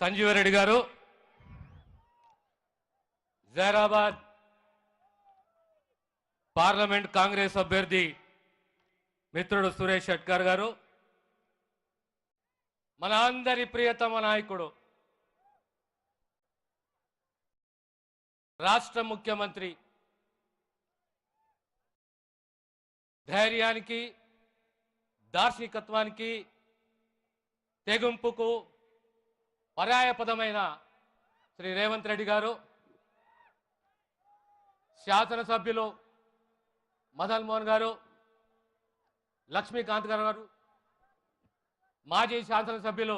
సంజీవరెడ్డి గారు, జైరాబాద్ పార్లమెంట్ కాంగ్రెస్ అభ్యర్థి మిత్రుడు సురేష్ షెట్కర్ గారు, మన అందరి ప్రియతమ నాయకుడు రాష్ట్ర ముఖ్యమంత్రి, ధైర్యానికి దార్శనికత్వానికి తెగింపుకు పర్యాయపదమైన శ్రీ రేవంత్ రెడ్డి గారు, శాసనసభ్యులు మదన్ మోహన్ గారు, లక్ష్మీకాంత్ గారు, మాజీ శాసనసభ్యులు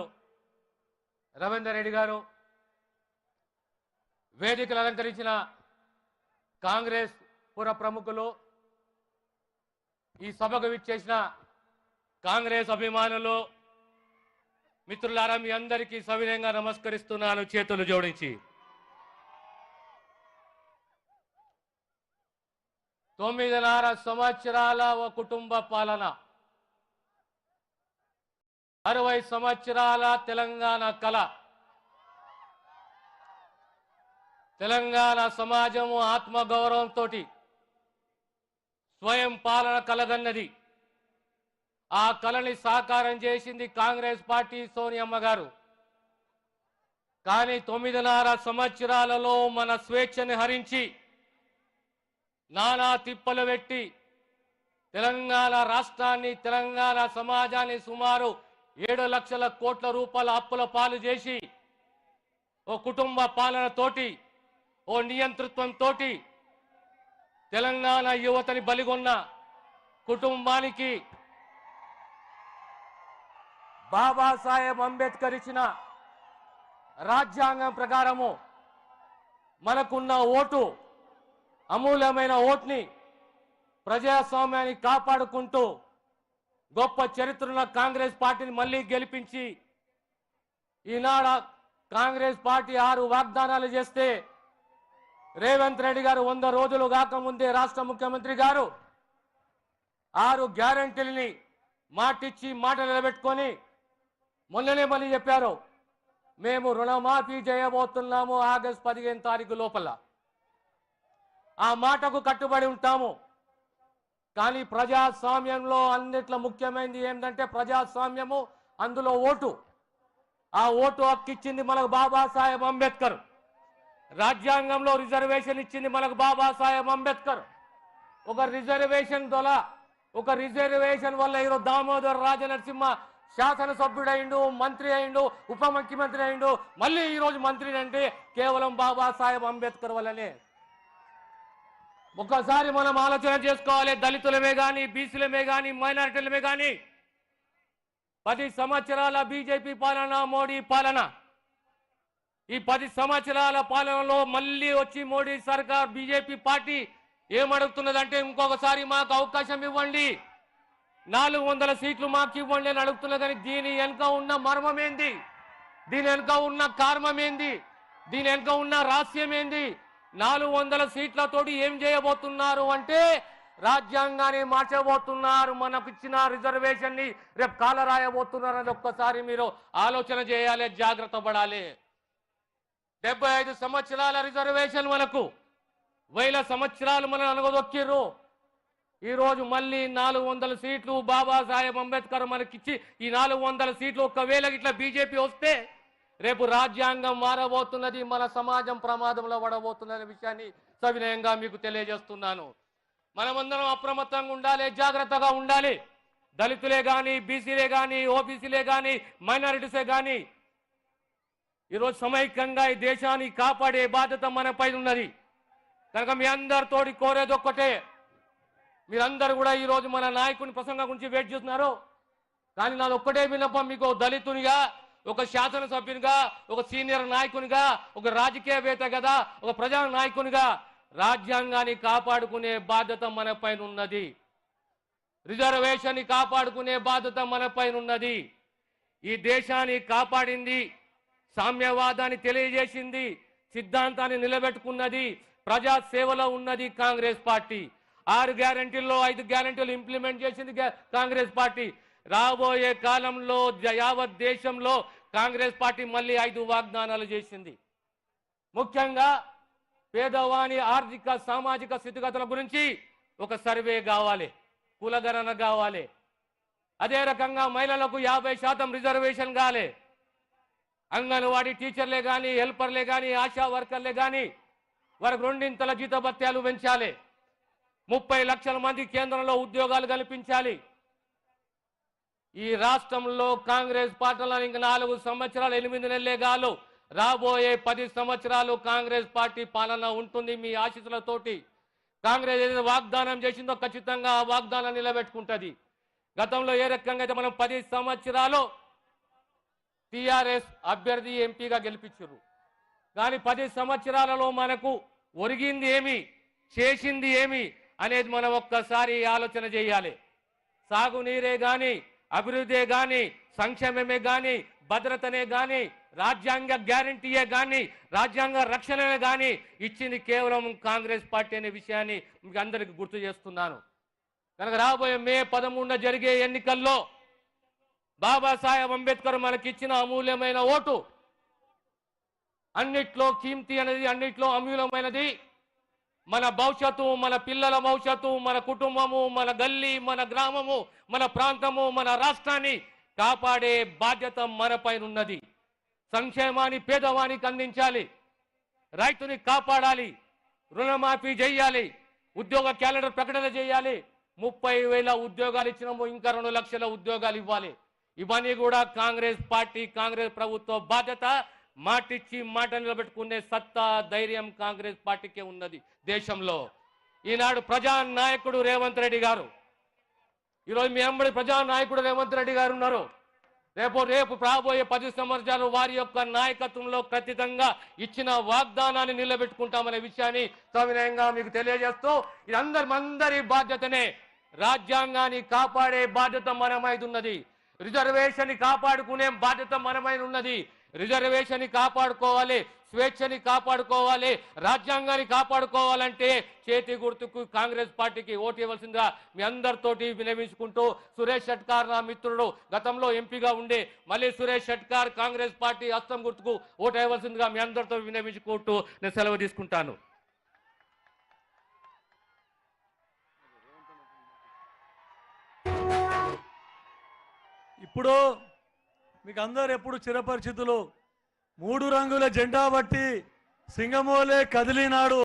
రవీందర్ రెడ్డి గారు, వేదికలు అలంకరించిన కాంగ్రెస్ పుర ప్రముఖులు, ఈ సభకు విచ్చేసిన కాంగ్రెస్ అభిమానులు, మిత్రులారా, మీ అందరికీ సవినయంగా నమస్కరిస్తున్నాను చేతులు జోడించి. 9.5 సంవత్సరాల ఓ కుటుంబ పాలన, 60 సంవత్సరాల తెలంగాణ కళ, తెలంగాణ సమాజము ఆత్మగౌరవంతో స్వయం పాలన కలగన్నది. ఆ కళని సాకారం చేసింది కాంగ్రెస్ పార్టీ, సోనియమ్మ గారు. కానీ 9.5 సంవత్సరాలలో మన స్వేచ్ఛని హరించి నానా తిప్పలు పెట్టి తెలంగాణ రాష్ట్రాన్ని, తెలంగాణ సమాజాన్ని సుమారు 7 లక్షల కోట్ల రూపాయల అప్పుల పాలు చేసి ఓ కుటుంబ పాలనతోటి, ఓ నియంతృత్వంతో తెలంగాణ యువతని బలిగొన్న కుటుంబానికి బాబాసాహెబ్ అంబేద్కర్ ఇచ్చిన రాజ్యాంగం ప్రకారము మనకున్న ఓటు, అమూల్యమైన ఓటుని ప్రజాస్వామ్యాన్ని కాపాడుకుంటూ గొప్ప చరిత్రలో కాంగ్రెస్ పార్టీని మళ్ళీ గెలిపించి, ఈనాడు కాంగ్రెస్ పార్టీ 6 వాగ్దానాలు చేస్తే రేవంత్ రెడ్డి గారు 100 రోజులు కాకముందే రాష్ట్ర ముఖ్యమంత్రి గారు 6 గ్యారంటీలని మాటిచ్చి మాట నిలబెట్టుకొని మొన్ననే మళ్ళీ చెప్పారు, మేము రుణమాఫీ చేయబోతున్నాము ఆగస్టు 15 తారీఖు లోపల. ఆ మాటకు కట్టుబడి ఉంటాము. కానీ ప్రజాస్వామ్యంలో అన్నిట్లో ముఖ్యమైనది ఏంటంటే ప్రజాస్వామ్యము, అందులో ఓటు. ఆ ఓటు హక్కు ఇచ్చింది మనకు బాబాసాహెబ్ అంబేద్కర్. రాజ్యాంగంలో రిజర్వేషన్ ఇచ్చింది మనకు బాబాసాహెబ్ అంబేద్కర్. ఒక రిజర్వేషన్ వల్ల ఈరోజు దామోదర్ రాజనరసింహ శాసనసభ్యుడైండు, మంత్రి అయిండు, ఉప ముఖ్యమంత్రి అయిండు, మళ్ళీ ఈరోజు మంత్రి అంటే కేవలం బాబాసాహెబ్ అంబేద్కర్ వల్లనే. ఒక్కసారి మనం ఆలోచన చేసుకోవాలి. దళితులమే కానీ, బీసీలమే కానీ, మైనారిటీలమే కానీ 10 సంవత్సరాల బీజేపీ పాలన, మోడీ పాలన, ఈ 10 సంవత్సరాల పాలనలో మళ్ళీ వచ్చి మోడీ సర్కార్, బీజేపీ పార్టీ ఏమడుగుతున్నదంటే ఇంకొకసారి మాకు అవకాశం ఇవ్వండి, 400 సీట్లు మాకు ఇవ్వండి అని అడుగుతున్నదని. దీని వెనుక ఉన్న మర్మం ఏంది? దీని వెనుక ఉన్న కారణం ఏంది? దీని వెనుక ఉన్న రహస్యం ఏంది? 400 సీట్లతోటి ఏం చేయబోతున్నారు అంటే రాజ్యాంగాన్ని మార్చబోతున్నారు, మనకు ఇచ్చిన రిజర్వేషన్ ని రేపు కాలరాయబోతున్నారు అని ఒక్కసారి మీరు ఆలోచన చేయాలి, జాగ్రత్త పడాలి. 75 సంవత్సరాల రిజర్వేషన్ మనకు, 1000 సంవత్సరాలు మనం అనగదొక్కిర్రు. ఈరోజు మళ్ళీ 400 సీట్లు బాబాసాహెబ్ అంబేద్కర్ మనకిచ్చి ఈ 400 సీట్లు ఒకవేళ ఇట్లా బీజేపీ వస్తే రేపు రాజ్యాంగం మారబోతున్నది, మన సమాజం ప్రమాదంలో పడబోతున్న విషయాన్ని సవినయంగా మీకు తెలియజేస్తున్నాను. మనమందరం అప్రమత్తంగా ఉండాలి, జాగ్రత్తగా ఉండాలి. దళితులే కానీ, బీసీలే కానీ, ఓబీసీలే కానీ, మైనారిటీసే కానీ ఈరోజు సమైక్యంగా ఈ దేశాన్ని కాపాడే బాధ్యత మనపై ఉన్నది. కనుక మీ అందరితోటి కోరేది ఒక్కటే, మీరందరూ కూడా ఈరోజు మన నాయకుని ప్రసంగం గురించి వెయిట్ చేస్తున్నారు. కానీ నాది ఒక్కటే విన్నపం, మీకు దళితునిగా, ఒక శాసనసభ్యునిగా, ఒక సీనియర్ నాయకునిగా, ఒక రాజకీయవేత్త కదా, ఒక ప్రజా నాయకునిగా రాజ్యాంగాన్ని కాపాడుకునే బాధ్యత మనపైన ఉన్నది. రిజర్వేషన్ ని కాపాడుకునే బాధ్యత మనపైన ఉన్నది. ఈ దేశాన్ని కాపాడింది, సామ్యవాదాన్ని తెలియజేసింది, సిద్ధాంతాన్ని నిలబెట్టుకున్నది, ప్రజా సేవలో ఉన్నది కాంగ్రెస్ పార్టీ. 6 గ్యారెంటీల్లో 5 గ్యారెంటీలు ఇంప్లిమెంట్ చేసింది కాంగ్రెస్ పార్టీ. రాబోయే కాలంలో యావత్ దేశంలో కాంగ్రెస్ పార్టీ మళ్ళీ 5 వాగ్దానాలు చేసింది. ముఖ్యంగా పేదవాని ఆర్థిక సామాజిక స్థితిగతుల గురించి ఒక సర్వే కావాలి, కులగణన కావాలి. అదే రకంగా మహిళలకు 50% రిజర్వేషన్ కావాలి. అంగన్వాడీ టీచర్లే కానీ, హెల్పర్లే కానీ, ఆశా వర్కర్లే కానీ వారికి 2 జీతభత్యాలు పెంచాలి. 30 లక్షల మంది కేంద్రంలో ఉద్యోగాలు కల్పించాలి. ఈ రాష్ట్రంలో కాంగ్రెస్ పార్టీలో ఇంక 4 సంవత్సరాలు 8 నెలలే కాదు, రాబోయే 10 సంవత్సరాలు కాంగ్రెస్ పార్టీ పాలన ఉంటుంది. మీ ఆశీస్సులతోటి కాంగ్రెస్ ఏదైతే వాగ్దానం చేసిందో ఖచ్చితంగా ఆ వాగ్దానం నిలబెట్టుకుంటుంది. గతంలో ఏ రకంగా అయితే మనం 10 సంవత్సరాలు టీఆర్ఎస్ అభ్యర్థి ఎంపీగా గెలిపించారు, కానీ 10 సంవత్సరాలలో మనకు ఒరిగింది ఏమి, చేసింది ఏమి అనేది మనం ఒక్కసారి ఆలోచన చేయాలి. సాగునీరే కానీ, అభివృద్ధే కానీ, సంక్షేమమే కానీ, భద్రతనే కానీ, రాజ్యాంగ గ్యారంటీయే కానీ, రాజ్యాంగ రక్షణనే కానీ ఇచ్చింది కేవలం కాంగ్రెస్ పార్టీ అనే విషయాన్ని మీకు అందరికీ గుర్తు చేస్తున్నాను. కనుక రాబోయే మే 13 జరిగే ఎన్నికల్లో బాబాసాహెబ్ అంబేద్కర్ మనకిచ్చిన అమూల్యమైన ఓటు అన్నిట్లో కీమ్తి అనేది, అన్నిట్లో అమూల్యమైనది. మన భవిష్యత్తు, మన పిల్లల భవిష్యత్తు, మన కుటుంబము, మన గల్లీ, మన గ్రామము, మన ప్రాంతము, మన రాష్ట్రాన్ని కాపాడే బాధ్యత మనపైన ఉన్నది. సంక్షేమాన్ని పేదవానికి అందించాలి, రైతుని కాపాడాలి, రుణమాఫీ చేయాలి, ఉద్యోగ క్యాలెండర్ ప్రకటన చేయాలి. 30,000 ఉద్యోగాలు ఇచ్చినాము, ఇంకా 2 లక్షల ఉద్యోగాలు ఇవ్వాలి. ఇవన్నీ కూడా కాంగ్రెస్ పార్టీ, కాంగ్రెస్ ప్రభుత్వ బాధ్యత. మాటిచ్చి మాట నిలబెట్టుకునే సత్తా, ధైర్యం కాంగ్రెస్ పార్టీకే ఉన్నది దేశంలో. ఈనాడు ప్రజానాయకుడు రేవంత్ రెడ్డి గారు, ఈరోజు మీ అంబడి ప్రజానాయకుడు రేవంత్ రెడ్డి గారు ఉన్నారు. రేపు రాబోయే 10 సంవత్సరాలు వారి యొక్క నాయకత్వంలో ఖచ్చితంగా ఇచ్చిన వాగ్దానాన్ని నిలబెట్టుకుంటామనే విషయాన్ని సవినయంగా మీకు తెలియజేస్తూ, ఇది అందరి బాధ్యతనే. రాజ్యాంగాన్ని కాపాడే బాధ్యత మనమైదు ఉన్నది, రిజర్వేషన్ కాపాడుకునే బాధ్యత మనమైన ఉన్నది. రిజర్వేషన్ కాపాడుకోవాలి, స్వేచ్ఛని కాపాడుకోవాలి, రాజ్యాంగాన్ని కాపాడుకోవాలంటే చేతి గుర్తుకు కాంగ్రెస్ పార్టీకి ఓటు ఇవ్వాల్సిందిగా మీ అందరితోటి వినవించుకుంటూ, సురేష్ షట్కార్ నా మిత్రుడు, గతంలో ఎంపీగా ఉండే, మళ్ళీ సురేష్ షట్కార్ కాంగ్రెస్ పార్టీ హస్తం గుర్తుకు ఓటు ఇవ్వాల్సిందిగా మీ అందరితో వినవించుకుంటూ నేను సెలవు తీసుకుంటాను. ఇప్పుడు మీకు అందరు ఎప్పుడు చిరపరిచితులు, 3 రంగుల జెండా బట్టి సింగమోలే కదిలినాడు.